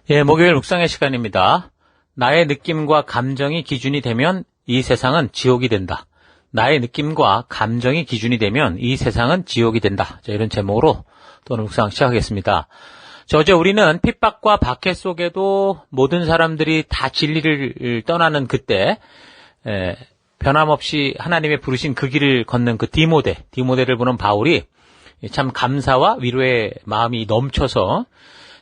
예, 목요일 묵상의 시간입니다. 나의 느낌과 감정이 기준이 되면 이 세상은 지옥이 된다. 나의 느낌과 감정이 기준이 되면 이 세상은 지옥이 된다. 자, 이런 제목으로 또 오늘 묵상 시작하겠습니다. 어제 우리는 핍박과 박해 속에도 모든 사람들이 다 진리를 떠나는 그때 변함없이 하나님의 부르신 그 길을 걷는 그 디모데를 보는 바울이 참 감사와 위로의 마음이 넘쳐서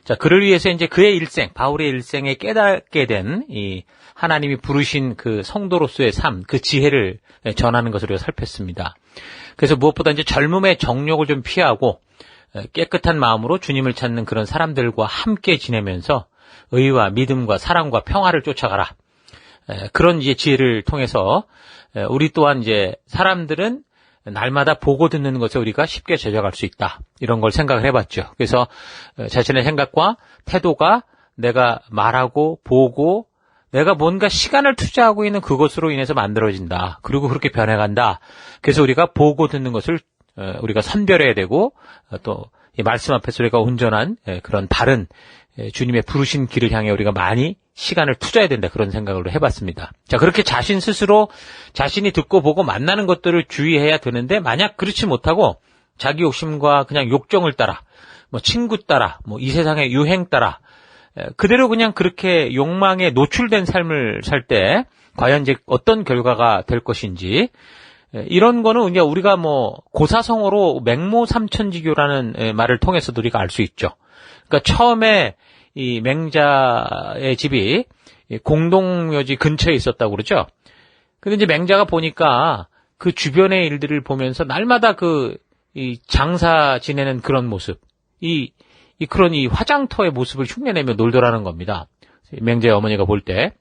자, 그를 위해서 이제 그의 일생, 바울의 일생에 깨닫게 된 이 하나님이 부르신 그 성도로서의 삶, 그 지혜를 전하는 것을 우리가 살폈습니다. 그래서 무엇보다 이제 젊음의 정욕을 좀 피하고 깨끗한 마음으로 주님을 찾는 그런 사람들과 함께 지내면서 의와 믿음과 사랑과 평화를 쫓아가라. 그런 이제 지혜를 통해서 우리 또한 이제 사람들은 날마다 보고 듣는 것에 우리가 쉽게 제작할 수 있다. 이런 걸 생각을 해봤죠. 그래서 자신의 생각과 태도가 내가 말하고 보고 내가 뭔가 시간을 투자하고 있는 그것으로 인해서 만들어진다. 그리고 그렇게 변해간다. 그래서 우리가 보고 듣는 것을 우리가 선별해야 되고 또 이 말씀 앞에서 우리가 온전한 그런 바른 주님의 부르신 길을 향해 우리가 많이 시간을 투자해야 된다. 그런 생각을 해봤습니다. 자, 그렇게 자신 스스로 자신이 듣고 보고 만나는 것들을 주의해야 되는데 만약 그렇지 못하고 자기 욕심과 그냥 욕정을 따라 뭐 친구 따라 뭐 이 세상의 유행 따라 그대로 그냥 그렇게 욕망에 노출된 삶을 살 때 과연 이제 어떤 결과가 될 것인지 이런 거는 이제 우리가 뭐 고사성어로 맹모삼천지교라는 말을 통해서도 우리가 알 수 있죠. 그러니까 처음에 이 맹자의 집이 공동묘지 근처에 있었다고 그러죠. 근데 이제 맹자가 보니까 그 주변의 일들을 보면서 날마다 이 장사 지내는 그런 모습, 그런 이 화장터의 모습을 흉내내며 놀더라는 겁니다. 맹자의 어머니가 볼 때.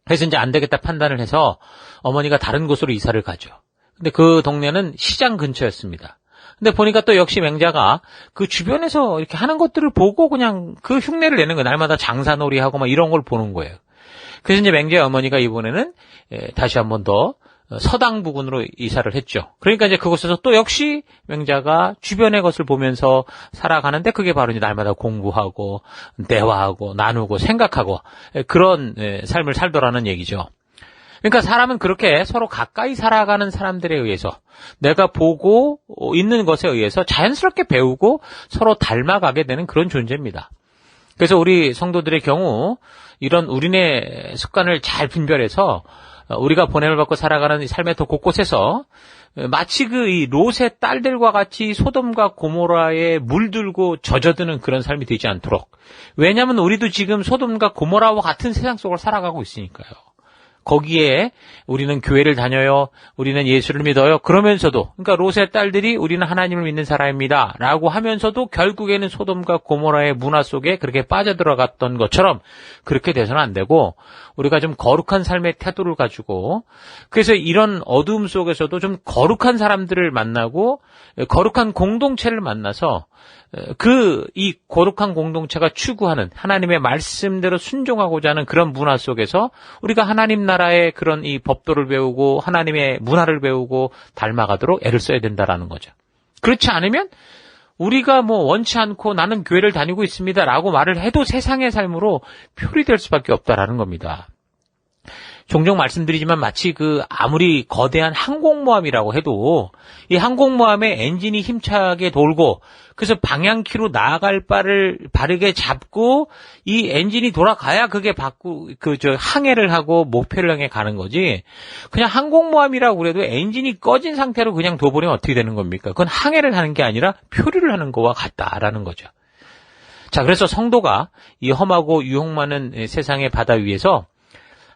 그래서 이제 안 되겠다 판단을 해서 어머니가 다른 곳으로 이사를 가죠. 근데 그 동네는 시장 근처였습니다. 근데 보니까 또 역시 맹자가 그 주변에서 이렇게 하는 것들을 보고 그냥 그 흉내를 내는 거예요. 날마다 장사놀이하고 막 이런 걸 보는 거예요. 그래서 이제 맹자의 어머니가 이번에는 다시 한 번 더 서당 부근으로 이사를 했죠. 그러니까 이제 그곳에서 또 역시 맹자가 주변의 것을 보면서 살아가는데 그게 바로 이제 날마다 공부하고 대화하고 나누고 생각하고 그런 삶을 살더라는 얘기죠. 그러니까 사람은 그렇게 서로 가까이 살아가는 사람들에 의해서 내가 보고 있는 것에 의해서 자연스럽게 배우고 서로 닮아가게 되는 그런 존재입니다. 그래서 우리 성도들의 경우 이런 우리네 습관을 잘 분별해서 우리가 보냄을 받고 살아가는 삶의 더 곳곳에서 마치 이 롯의 딸들과 같이 소돔과 고모라에 물들고 젖어드는 그런 삶이 되지 않도록. 왜냐하면 우리도 지금 소돔과 고모라와 같은 세상 속을 살아가고 있으니까요. 거기에 우리는 교회를 다녀요. 우리는 예수를 믿어요. 그러면서도 그러니까 롯의 딸들이 우리는 하나님을 믿는 사람입니다. 라고 하면서도 결국에는 소돔과 고모라의 문화 속에 그렇게 빠져들어갔던 것처럼 그렇게 돼서는 안 되고 우리가 좀 거룩한 삶의 태도를 가지고 그래서 이런 어두움 속에서도 좀 거룩한 사람들을 만나고 거룩한 공동체를 만나서 이 거룩한 공동체가 추구하는 하나님의 말씀대로 순종하고자 하는 그런 문화 속에서 우리가 하나님 나라의 그런 이 법도를 배우고 하나님의 문화를 배우고 닮아가도록 애를 써야 된다라는 거죠. 그렇지 않으면 우리가 뭐 원치 않고 나는 교회를 다니고 있습니다라고 말을 해도 세상의 삶으로 표리될 수밖에 없다라는 겁니다. 종종 말씀드리지만 마치 아무리 거대한 항공모함이라고 해도 이 항공모함의 엔진이 힘차게 돌고 그래서 방향키로 나아갈 바를 바르게 잡고 이 엔진이 돌아가야 그게 항해를 하고 목표를 향해 가는 거지. 그냥 항공모함이라고 그래도 엔진이 꺼진 상태로 그냥 둬버리면 어떻게 되는 겁니까? 그건 항해를 하는 게 아니라 표류를 하는 거와 같다라는 거죠. 자, 그래서 성도가 이 험하고 유혹 많은 세상의 바다 위에서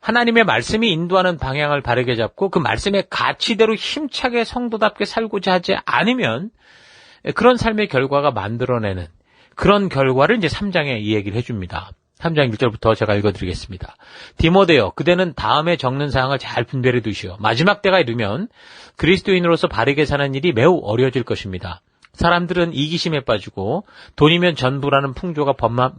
하나님의 말씀이 인도하는 방향을 바르게 잡고 그 말씀의 가치대로 힘차게 성도답게 살고자 하지 않으면 그런 삶의 결과가 만들어내는 그런 결과를 이제 3장에 이 얘기를 해줍니다. 3장 1절부터 제가 읽어드리겠습니다. 디모데여, 그대는 다음에 적는 사항을 잘 분별해 두시오. 마지막 때가 이르면 그리스도인으로서 바르게 사는 일이 매우 어려워질 것입니다. 사람들은 이기심에 빠지고 돈이면 전부라는 풍조가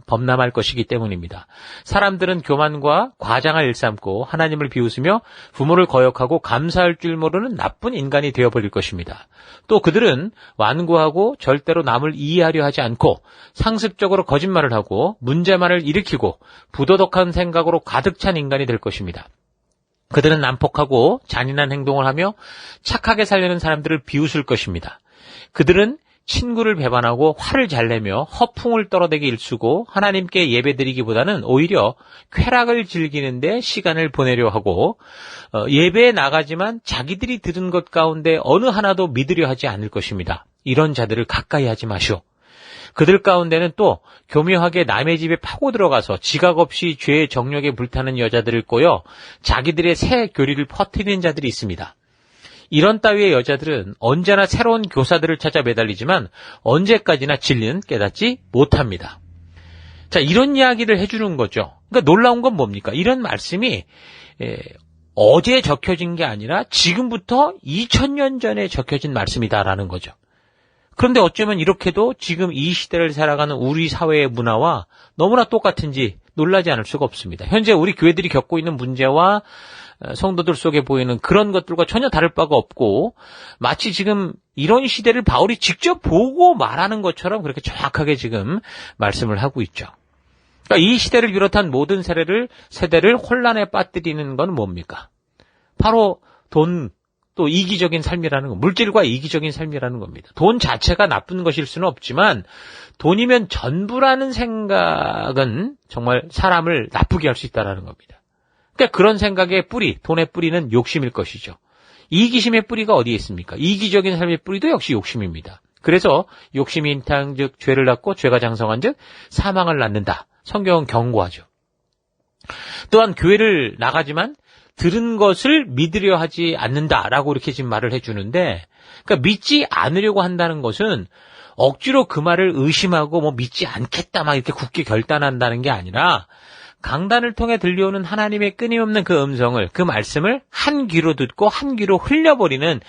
범람할 것이기 때문입니다. 사람들은 교만과 과장을 일삼고 하나님을 비웃으며 부모를 거역하고 감사할 줄 모르는 나쁜 인간이 되어버릴 것입니다. 또 그들은 완고하고 절대로 남을 이해하려 하지 않고 상습적으로 거짓말을 하고 문제만을 일으키고 부도덕한 생각으로 가득 찬 인간이 될 것입니다. 그들은 난폭하고 잔인한 행동을 하며 착하게 살려는 사람들을 비웃을 것입니다. 그들은 친구를 배반하고 화를 잘 내며 허풍을 떨어대기 일쑤고 하나님께 예배드리기보다는 오히려 쾌락을 즐기는데 시간을 보내려 하고 예배에 나가지만 자기들이 들은 것 가운데 어느 하나도 믿으려 하지 않을 것입니다. 이런 자들을 가까이 하지 마시오. 그들 가운데는 또 교묘하게 남의 집에 파고 들어가서 지각 없이 죄의 정욕에 불타는 여자들을 꼬여 자기들의 새 교리를 퍼뜨리는 자들이 있습니다. 이런 따위의 여자들은 언제나 새로운 교사들을 찾아 매달리지만 언제까지나 진리는 깨닫지 못합니다. 자, 이런 이야기를 해주는 거죠. 그러니까 놀라운 건 뭡니까? 이런 말씀이 어제 적혀진 게 아니라 지금부터 2000년 전에 적혀진 말씀이다라는 거죠. 그런데 어쩌면 이렇게도 지금 이 시대를 살아가는 우리 사회의 문화와 너무나 똑같은지 놀라지 않을 수가 없습니다. 현재 우리 교회들이 겪고 있는 문제와 성도들 속에 보이는 그런 것들과 전혀 다를 바가 없고 마치 지금 이런 시대를 바울이 직접 보고 말하는 것처럼 그렇게 정확하게 지금 말씀을 하고 있죠. 그러니까 이 시대를 비롯한 모든 세대를 혼란에 빠뜨리는 건 뭡니까? 바로 돈, 또 이기적인 삶이라는 거, 물질과 이기적인 삶이라는 겁니다. 돈 자체가 나쁜 것일 수는 없지만 돈이면 전부라는 생각은 정말 사람을 나쁘게 할 수 있다는 겁니다. 그러니까 그런 생각의 뿌리, 돈의 뿌리는 욕심일 것이죠. 이기심의 뿌리가 어디에 있습니까? 이기적인 삶의 뿌리도 역시 욕심입니다. 그래서 욕심이 인탕즉 죄를 낳고 죄가 장성한즉 사망을 낳는다. 성경은 경고하죠. 또한 교회를 나가지만 들은 것을 믿으려 하지 않는다라고 이렇게 지금 말을 해주는데, 그러니까 믿지 않으려고 한다는 것은 억지로 그 말을 의심하고 뭐 믿지 않겠다 막 이렇게 굳게 결단한다는 게 아니라 강단을 통해 들려오는 하나님의 끊임없는 그 음성을, 그 말씀을 한 귀로 듣고 한 귀로 흘려버리는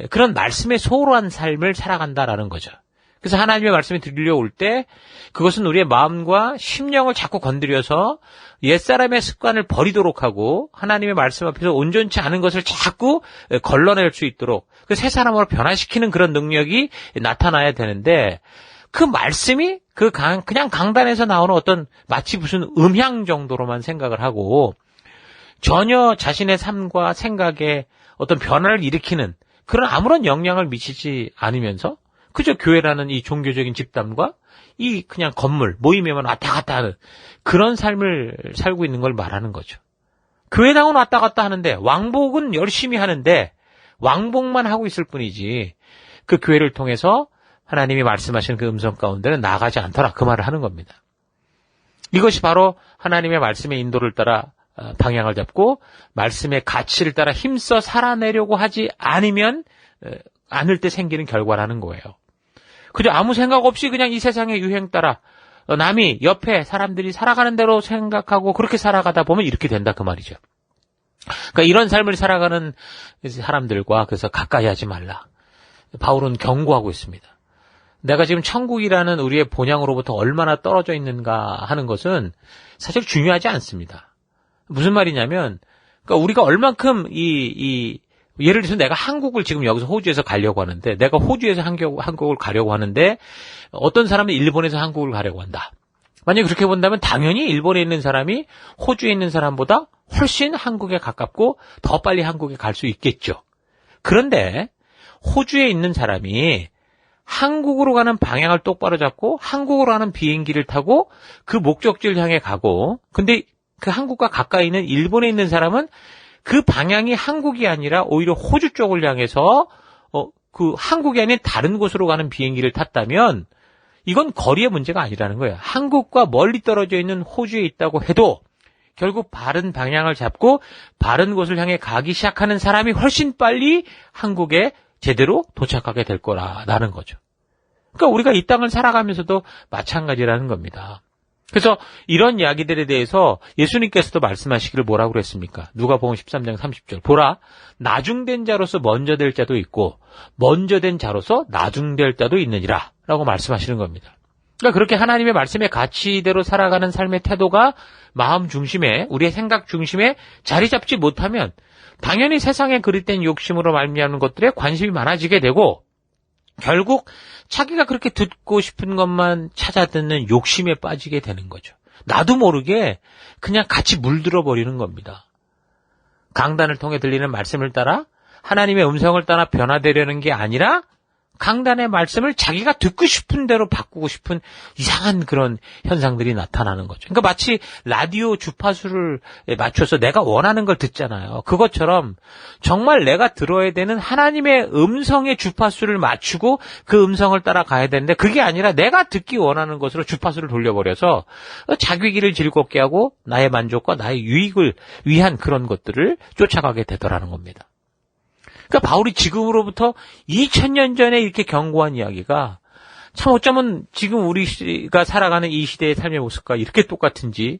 그런 말씀에 소홀한 삶을 살아간다라는 거죠. 그래서 하나님의 말씀이 들려올 때 그것은 우리의 마음과 심령을 자꾸 건드려서 옛사람의 습관을 버리도록 하고 하나님의 말씀 앞에서 온전치 않은 것을 자꾸 걸러낼 수 있도록 그 새 사람으로 변화시키는 그런 능력이 나타나야 되는데, 그 말씀이 그냥 강단에서 나오는 어떤 마치 무슨 음향 정도로만 생각을 하고 전혀 자신의 삶과 생각에 어떤 변화를 일으키는 그런 아무런 영향을 미치지 않으면서 그저 교회라는 이 종교적인 집단과 이 그냥 건물, 모임에만 왔다 갔다 하는 그런 삶을 살고 있는 걸 말하는 거죠. 교회당은 왔다 갔다 하는데 왕복은 열심히 하는데 왕복만 하고 있을 뿐이지 그 교회를 통해서 하나님이 말씀하시는 그 음성 가운데는 나가지 않더라, 그 말을 하는 겁니다. 이것이 바로 하나님의 말씀의 인도를 따라 방향을 잡고 말씀의 가치를 따라 힘써 살아내려고 하지 않을 때 생기는 결과라는 거예요. 그저 아무 생각 없이 그냥 이 세상의 유행 따라 남이 옆에 사람들이 살아가는 대로 생각하고 그렇게 살아가다 보면 이렇게 된다, 그 말이죠. 그러니까 이런 삶을 살아가는 사람들과 그래서 가까이 하지 말라. 바울은 경고하고 있습니다. 내가 지금 천국이라는 우리의 본향으로부터 얼마나 떨어져 있는가 하는 것은 사실 중요하지 않습니다. 무슨 말이냐면, 그러니까 우리가 얼만큼 예를 들어서 내가 한국을 지금 여기서 호주에서 가려고 하는데, 내가 호주에서 한국을 가려고 하는데, 어떤 사람은 일본에서 한국을 가려고 한다. 만약에 그렇게 본다면 당연히 일본에 있는 사람이 호주에 있는 사람보다 훨씬 한국에 가깝고 더 빨리 한국에 갈 수 있겠죠. 그런데 호주에 있는 사람이 한국으로 가는 방향을 똑바로 잡고 한국으로 가는 비행기를 타고 그 목적지를 향해 가고, 근데 그 한국과 가까이 있는 일본에 있는 사람은 그 방향이 한국이 아니라 오히려 호주 쪽을 향해서 그 한국이 아닌 다른 곳으로 가는 비행기를 탔다면 이건 거리의 문제가 아니라는 거예요. 한국과 멀리 떨어져 있는 호주에 있다고 해도 결국 바른 방향을 잡고 바른 곳을 향해 가기 시작하는 사람이 훨씬 빨리 한국에 제대로 도착하게 될 거라는 거죠. 그러니까 우리가 이 땅을 살아가면서도 마찬가지라는 겁니다. 그래서 이런 이야기들에 대해서 예수님께서도 말씀하시기를 뭐라고 그랬습니까? 누가복음 13장 30절. 보라, 나중된 자로서 먼저 될 자도 있고 먼저 된 자로서 나중될 자도 있느니라 라고 말씀하시는 겁니다. 그러니까 그렇게 하나님의 말씀의 가치대로 살아가는 삶의 태도가 마음 중심에, 우리의 생각 중심에 자리 잡지 못하면 당연히 세상에 그릇된 욕심으로 말미암는 것들에 관심이 많아지게 되고 결국 자기가 그렇게 듣고 싶은 것만 찾아 듣는 욕심에 빠지게 되는 거죠. 나도 모르게 그냥 같이 물들어 버리는 겁니다. 강단을 통해 들리는 말씀을 따라 하나님의 음성을 따라 변화되려는 게 아니라 강단의 말씀을 자기가 듣고 싶은 대로 바꾸고 싶은 이상한 그런 현상들이 나타나는 거죠. 그러니까 마치 라디오 주파수를 맞춰서 내가 원하는 걸 듣잖아요. 그것처럼 정말 내가 들어야 되는 하나님의 음성의 주파수를 맞추고 그 음성을 따라 가야 되는데 그게 아니라 내가 듣기 원하는 것으로 주파수를 돌려버려서 자기 길을 즐겁게 하고 나의 만족과 나의 유익을 위한 그런 것들을 쫓아가게 되더라는 겁니다. 그러니까 바울이 지금으로부터 2000년 전에 이렇게 경고한 이야기가 참 어쩌면 지금 우리가 살아가는 이 시대의 삶의 모습과 이렇게 똑같은지,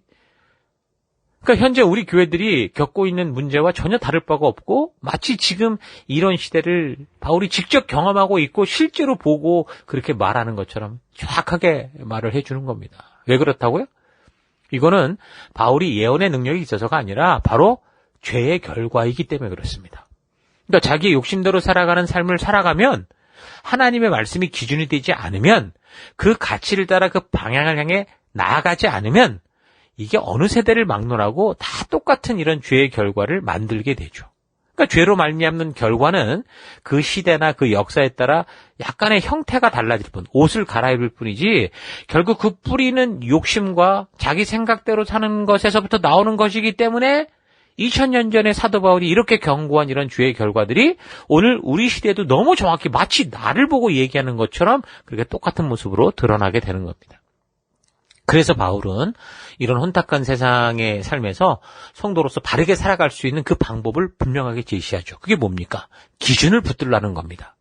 그러니까 현재 우리 교회들이 겪고 있는 문제와 전혀 다를 바가 없고 마치 지금 이런 시대를 바울이 직접 경험하고 있고 실제로 보고 그렇게 말하는 것처럼 정확하게 말을 해주는 겁니다. 왜 그렇다고요? 이거는 바울이 예언의 능력이 있어서가 아니라 바로 죄의 결과이기 때문에 그렇습니다. 그러니까 자기의 욕심대로 살아가는 삶을 살아가면 하나님의 말씀이 기준이 되지 않으면 그 가치를 따라 그 방향을 향해 나아가지 않으면 이게 어느 세대를 막론하고 다 똑같은 이런 죄의 결과를 만들게 되죠. 그러니까 죄로 말미암는 결과는 그 시대나 그 역사에 따라 약간의 형태가 달라질 뿐, 옷을 갈아입을 뿐이지 결국 그 뿌리는 욕심과 자기 생각대로 사는 것에서부터 나오는 것이기 때문에 2000년 전에 사도 바울이 이렇게 경고한 이런 죄의 결과들이 오늘 우리 시대에도 너무 정확히 마치 나를 보고 얘기하는 것처럼 그렇게 똑같은 모습으로 드러나게 되는 겁니다. 그래서 바울은 이런 혼탁한 세상의 삶에서 성도로서 바르게 살아갈 수 있는 그 방법을 분명하게 제시하죠. 그게 뭡니까? 기준을 붙들라는 겁니다.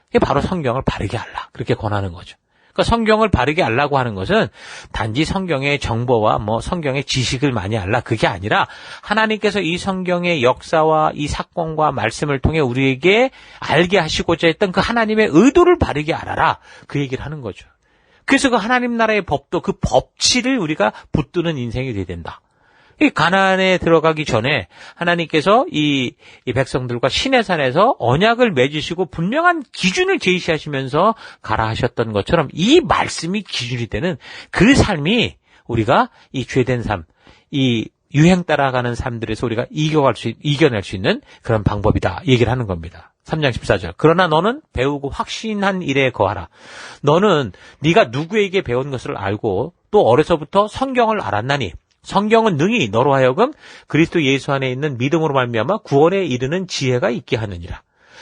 이게 바로 성경을 바르게 알라. 그렇게 권하는 거죠. 그러니까 성경을 바르게 알라고 하는 것은 단지 성경의 정보와 성경의 지식을 많이 알라 그게 아니라 하나님께서 이 성경의 역사와 이 사건과 말씀을 통해 우리에게 알게 하시고자 했던 그 하나님의 의도를 바르게 알아라 그 얘기를 하는 거죠. 그래서 그 하나님 나라의 법도 그 법치를 우리가 붙드는 인생이 돼야 된다. 이 가나안에 들어가기 전에 하나님께서 이 백성들과 시내산에서 언약을 맺으시고 분명한 기준을 제시하시면서 가라 하셨던 것처럼 이 말씀이 기준이 되는 그 삶이 우리가 이 죄된 삶, 이 유행 따라가는 삶들에서 우리가 이겨낼 수 있는 그런 방법이다 얘기를 하는 겁니다. 3장 14절. 그러나 너는 배우고 확신한 일에 거하라. 너는 네가 누구에게 배운 것을 알고 또 어려서부터 성경을 알았나니 성경은 능히 너로 하여금 그리스도 예수 안에 있는 믿음으로 말미암아 구원에 이르는 지혜가 있게 하느니라.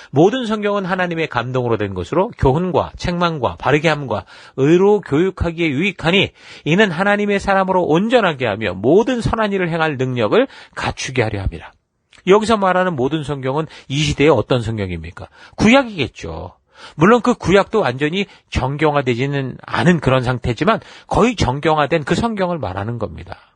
모든 성경은 하나님의 감동으로 된 것으로 교훈과 책망과 바르게 함과 의로 교육하기에 유익하니 이는 하나님의 사람으로 온전하게 하며 모든 선한 일을 행할 능력을 갖추게 하려 함이라. 여기서 말하는 모든 성경은 이 시대의 어떤 성경입니까? 구약이겠죠. 물론 그 구약도 완전히 정경화되지는 않은 그런 상태지만 거의 정경화된 그 성경을 말하는 겁니다.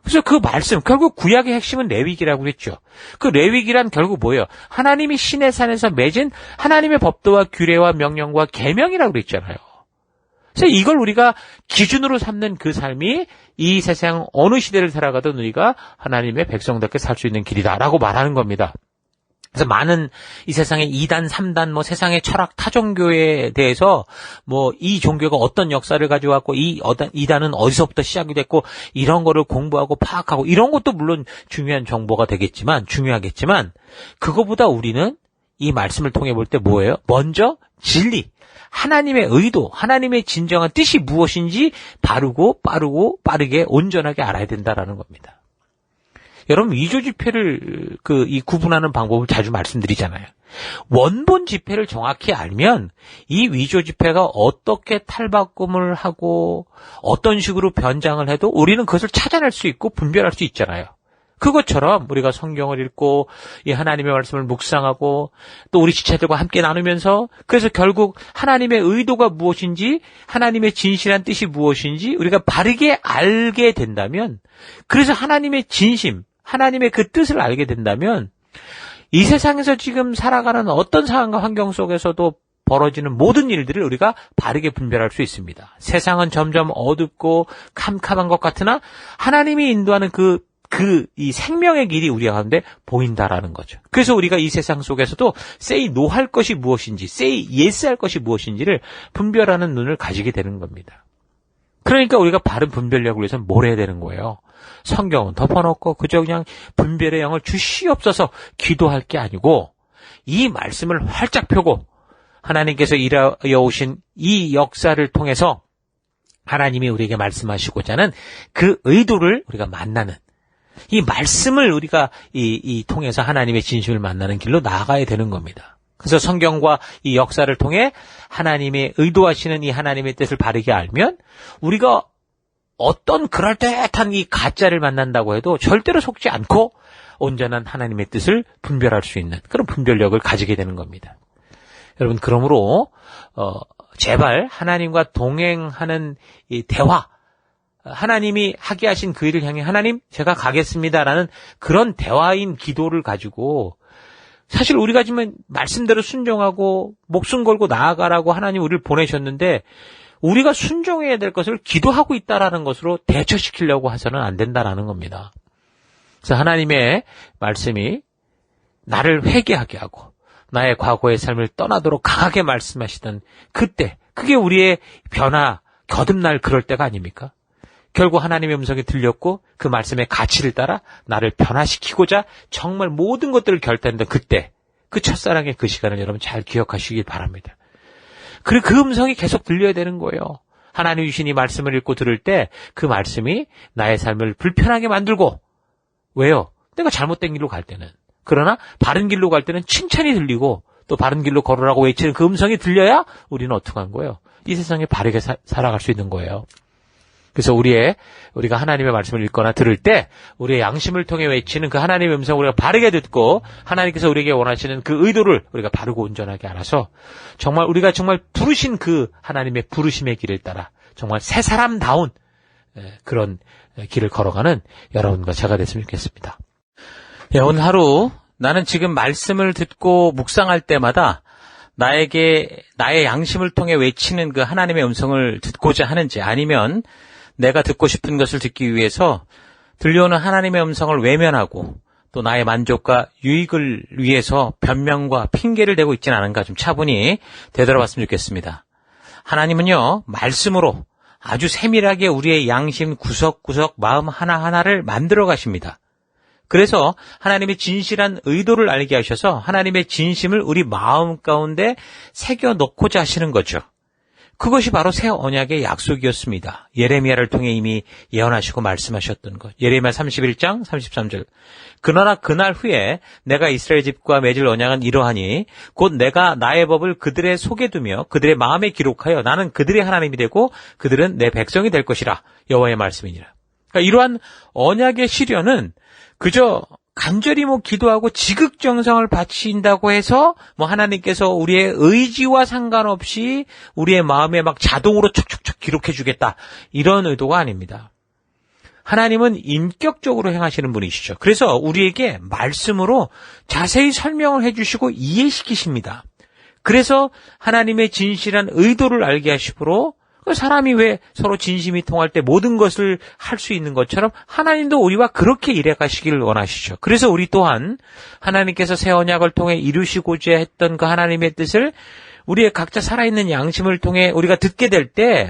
그래서 그 말씀, 결국 구약의 핵심은 레위기라고 했죠. 그 레위기란 결국 뭐예요? 하나님이 시내산에서 맺은 하나님의 법도와 규례와 명령과 계명이라고 그랬잖아요. 그래서 이걸 우리가 기준으로 삼는 그 삶이 이 세상 어느 시대를 살아가든 우리가 하나님의 백성답게 살 수 있는 길이다라고 말하는 겁니다. 그래서 많은 이 세상의 2단, 3단, 세상의 철학 타종교에 대해서 이 종교가 어떤 역사를 가지고 왔고 이 2단은 어디서부터 시작이 됐고 이런 거를 공부하고 파악하고 이런 것도 물론 중요한 정보가 중요하겠지만 그거보다 우리는 이 말씀을 통해 볼 때 뭐예요? 먼저 진리, 하나님의 의도, 하나님의 진정한 뜻이 무엇인지 빠르고 빠르게 온전하게 알아야 된다라는 겁니다. 여러분 위조 지폐를 이 구분하는 방법을 자주 말씀드리잖아요. 원본 지폐를 정확히 알면 이 위조 지폐가 어떻게 탈바꿈을 하고 어떤 식으로 변장을 해도 우리는 그것을 찾아낼 수 있고 분별할 수 있잖아요. 그것처럼 우리가 성경을 읽고 이 하나님의 말씀을 묵상하고 또 우리 지체들과 함께 나누면서 그래서 결국 하나님의 의도가 무엇인지 하나님의 진실한 뜻이 무엇인지 우리가 바르게 알게 된다면 그래서 하나님의 진심, 하나님의 그 뜻을 알게 된다면 이 세상에서 지금 살아가는 어떤 상황과 환경 속에서도 벌어지는 모든 일들을 우리가 바르게 분별할 수 있습니다. 세상은 점점 어둡고 캄캄한 것 같으나 하나님이 인도하는 이 생명의 길이 우리 가운데 보인다라는 거죠. 그래서 우리가 이 세상 속에서도 say no 할 것이 무엇인지, say yes 할 것이 무엇인지를 분별하는 눈을 가지게 되는 겁니다. 그러니까 우리가 바른 분별력을 위해서는 뭘 해야 되는 거예요? 성경은 덮어놓고 그저 그냥 분별의 영을 주시옵소서 기도할 게 아니고 이 말씀을 활짝 펴고 하나님께서 일하여 오신 이 역사를 통해서 하나님이 우리에게 말씀하시고자 하는 그 의도를 우리가 만나는 이 말씀을 우리가 통해서 하나님의 진심을 만나는 길로 나아가야 되는 겁니다. 그래서 성경과 이 역사를 통해 하나님의 의도하시는 이 하나님의 뜻을 바르게 알면 우리가 어떤 그럴듯한 이 가짜를 만난다고 해도 절대로 속지 않고 온전한 하나님의 뜻을 분별할 수 있는 그런 분별력을 가지게 되는 겁니다. 여러분, 그러므로 제발 하나님과 동행하는 이 대화, 하나님이 하게 하신 그 일을 향해 하나님 제가 가겠습니다라는 그런 대화인 기도를 가지고 사실 우리가 지금 말씀대로 순종하고 목숨 걸고 나아가라고 하나님 우리를 보내셨는데 우리가 순종해야 될 것을 기도하고 있다라는 것으로 대처시키려고 해서는 안 된다라는 겁니다. 그래서 하나님의 말씀이 나를 회개하게 하고 나의 과거의 삶을 떠나도록 강하게 말씀하시던 그때 그게 우리의 변화, 거듭날 그럴 때가 아닙니까? 결국 하나님의 음성이 들렸고 그 말씀의 가치를 따라 나를 변화시키고자 정말 모든 것들을 결단했던 그때 그 첫사랑의 그 시간을 여러분 잘 기억하시길 바랍니다. 그리고 그 음성이 계속 들려야 되는 거예요. 하나님 주신 이 말씀을 읽고 들을 때 그 말씀이 나의 삶을 불편하게 만들고 왜요? 내가 잘못된 길로 갈 때는 그러나 바른 길로 갈 때는 칭찬이 들리고 또 바른 길로 걸으라고 외치는 그 음성이 들려야 우리는 어떻게 한 거예요? 이 세상에 바르게 살아갈 수 있는 거예요. 그래서 우리가 하나님의 말씀을 읽거나 들을 때 우리의 양심을 통해 외치는 그 하나님의 음성을 우리가 바르게 듣고 하나님께서 우리에게 원하시는 그 의도를 우리가 바르고 온전하게 알아서 정말 우리가 정말 부르신 그 하나님의 부르심의 길을 따라 정말 새 사람다운 그런 길을 걸어가는 여러분과 제가 됐으면 좋겠습니다. 오늘 하루 나는 지금 말씀을 듣고 묵상할 때마다 나의 양심을 통해 외치는 그 하나님의 음성을 듣고자 하는지 아니면 내가 듣고 싶은 것을 듣기 위해서 들려오는 하나님의 음성을 외면하고 또 나의 만족과 유익을 위해서 변명과 핑계를 대고 있지는 않은가 좀 차분히 되돌아봤으면 좋겠습니다. 하나님은요, 말씀으로 아주 세밀하게 우리의 양심 구석구석 마음 하나하나를 만들어 가십니다. 그래서 하나님의 진실한 의도를 알게 하셔서 하나님의 진심을 우리 마음 가운데 새겨 넣고자 하시는 거죠. 그것이 바로 새 언약의 약속이었습니다. 예레미야를 통해 이미 예언하시고 말씀하셨던 것. 예레미야 31장 33절. 그러나 그날 후에 내가 이스라엘 집과 맺을 언약은 이러하니 곧 내가 나의 법을 그들의 속에 두며 그들의 마음에 기록하여 나는 그들의 하나님이 되고 그들은 내 백성이 될 것이라. 여호와의 말씀이니라. 그러니까 이러한 언약의 실현은 그저 간절히 기도하고 지극정성을 바친다고 해서 하나님께서 우리의 의지와 상관없이 우리의 마음에 자동으로 촉촉촉 기록해 주겠다. 이런 의도가 아닙니다. 하나님은 인격적으로 행하시는 분이시죠. 그래서 우리에게 말씀으로 자세히 설명을 해 주시고 이해시키십니다. 그래서 하나님의 진실한 의도를 알게 하시므로 사람이 왜 서로 진심이 통할 때 모든 것을 할 수 있는 것처럼 하나님도 우리와 그렇게 일해 가시기를 원하시죠. 그래서 우리 또한 하나님께서 새 언약을 통해 이루시고자 했던 그 하나님의 뜻을 우리의 각자 살아있는 양심을 통해 우리가 듣게 될 때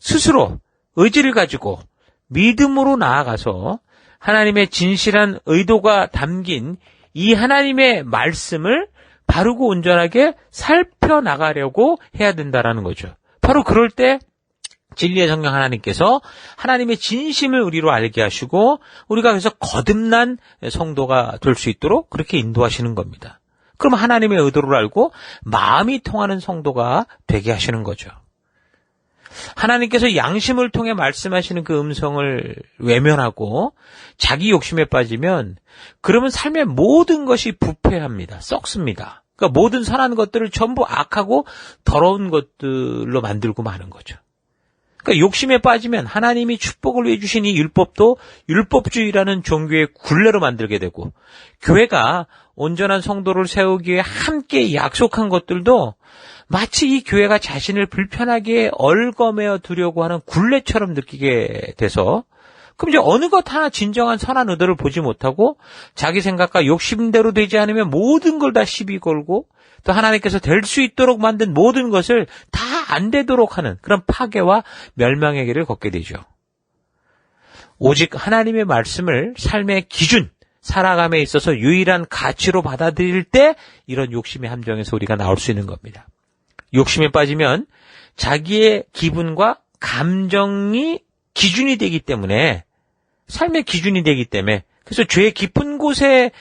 스스로 의지를 가지고 믿음으로 나아가서 하나님의 진실한 의도가 담긴 이 하나님의 말씀을 바르고 온전하게 살펴나가려고 해야 된다라는 거죠. 바로 그럴 때 진리의 성령 하나님께서 하나님의 진심을 우리로 알게 하시고 우리가 그래서 거듭난 성도가 될 수 있도록 그렇게 인도하시는 겁니다. 그럼 하나님의 의도를 알고 마음이 통하는 성도가 되게 하시는 거죠. 하나님께서 양심을 통해 말씀하시는 그 음성을 외면하고 자기 욕심에 빠지면 그러면 삶의 모든 것이 부패합니다. 썩습니다. 그러니까 모든 선한 것들을 전부 악하고 더러운 것들로 만들고 마는 거죠. 그러니까 욕심에 빠지면 하나님이 축복을 위해 주신 이 율법도 율법주의라는 종교의 굴레로 만들게 되고, 교회가 온전한 성도를 세우기 위해 함께 약속한 것들도 마치 이 교회가 자신을 불편하게 얽어매어 두려고 하는 굴레처럼 느끼게 돼서, 그럼 이제 어느 것 하나 진정한 선한 의도를 보지 못하고 자기 생각과 욕심대로 되지 않으면 모든 걸 다 시비 걸고, 또 하나님께서 될 수 있도록 만든 모든 것을 다 안 되도록 하는 그런 파괴와 멸망의 길을 걷게 되죠. 오직 하나님의 말씀을 삶의 기준, 살아감에 있어서 유일한 가치로 받아들일 때 이런 욕심의 함정에서 우리가 나올 수 있는 겁니다. 욕심에 빠지면 자기의 기분과 감정이 기준이 되기 때문에, 삶의 기준이 되기 때문에, 그래서 죄의 깊은 곳에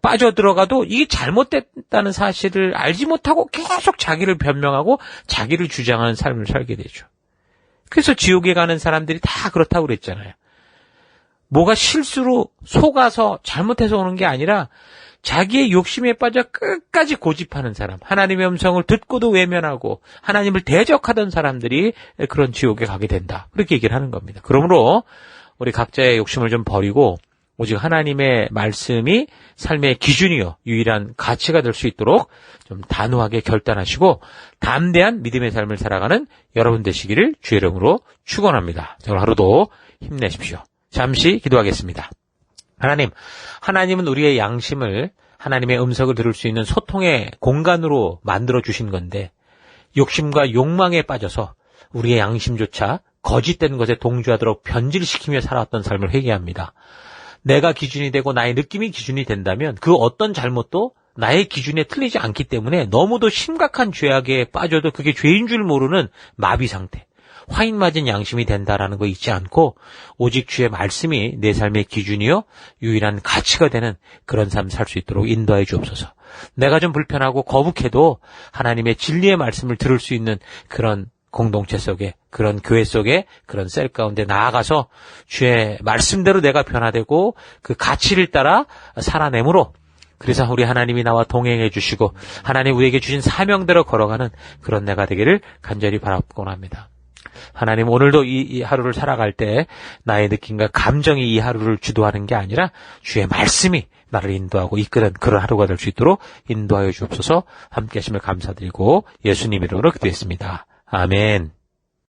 빠져들어가도 이게 잘못됐다는 사실을 알지 못하고 계속 자기를 변명하고 자기를 주장하는 삶을 살게 되죠. 그래서 지옥에 가는 사람들이 다 그렇다고 그랬잖아요. 뭐가 실수로 속아서 잘못해서 오는 게 아니라 자기의 욕심에 빠져 끝까지 고집하는 사람, 하나님의 음성을 듣고도 외면하고 하나님을 대적하던 사람들이 그런 지옥에 가게 된다. 그렇게 얘기를 하는 겁니다. 그러므로 우리 각자의 욕심을 좀 버리고 오직 하나님의 말씀이 삶의 기준이요 유일한 가치가 될 수 있도록 좀 단호하게 결단하시고 담대한 믿음의 삶을 살아가는 여러분 되시기를 주의 이름으로 축원합니다. 오늘 하루도 힘내십시오. 잠시 기도하겠습니다. 하나님은 우리의 양심을 하나님의 음성을 들을 수 있는 소통의 공간으로 만들어 주신 건데, 욕심과 욕망에 빠져서 우리의 양심조차 거짓된 것에 동조하도록 변질시키며 살아왔던 삶을 회개합니다. 내가 기준이 되고 나의 느낌이 기준이 된다면 그 어떤 잘못도 나의 기준에 틀리지 않기 때문에 너무도 심각한 죄악에 빠져도 그게 죄인 줄 모르는 마비 상태, 화인 맞은 양심이 된다라는 거 잊지 않고 오직 주의 말씀이 내 삶의 기준이요 유일한 가치가 되는 그런 삶 살 수 있도록 인도해 주옵소서. 내가 좀 불편하고 거북해도 하나님의 진리의 말씀을 들을 수 있는 그런 공동체 속에, 그런 교회 속에, 그런 셀 가운데 나아가서 주의 말씀대로 내가 변화되고 그 가치를 따라 살아내므로, 그래서 우리 하나님이 나와 동행해 주시고 하나님 우리에게 주신 사명대로 걸어가는 그런 내가 되기를 간절히 바라곤 합니다. 하나님, 오늘도 이 하루를 살아갈 때 나의 느낌과 감정이 이 하루를 주도하는 게 아니라 주의 말씀이 나를 인도하고 이끄는 그런 하루가 될 수 있도록 인도하여 주옵소서. 함께 하심을 감사드리고 예수님 이름으로 기도했습니다. 아멘.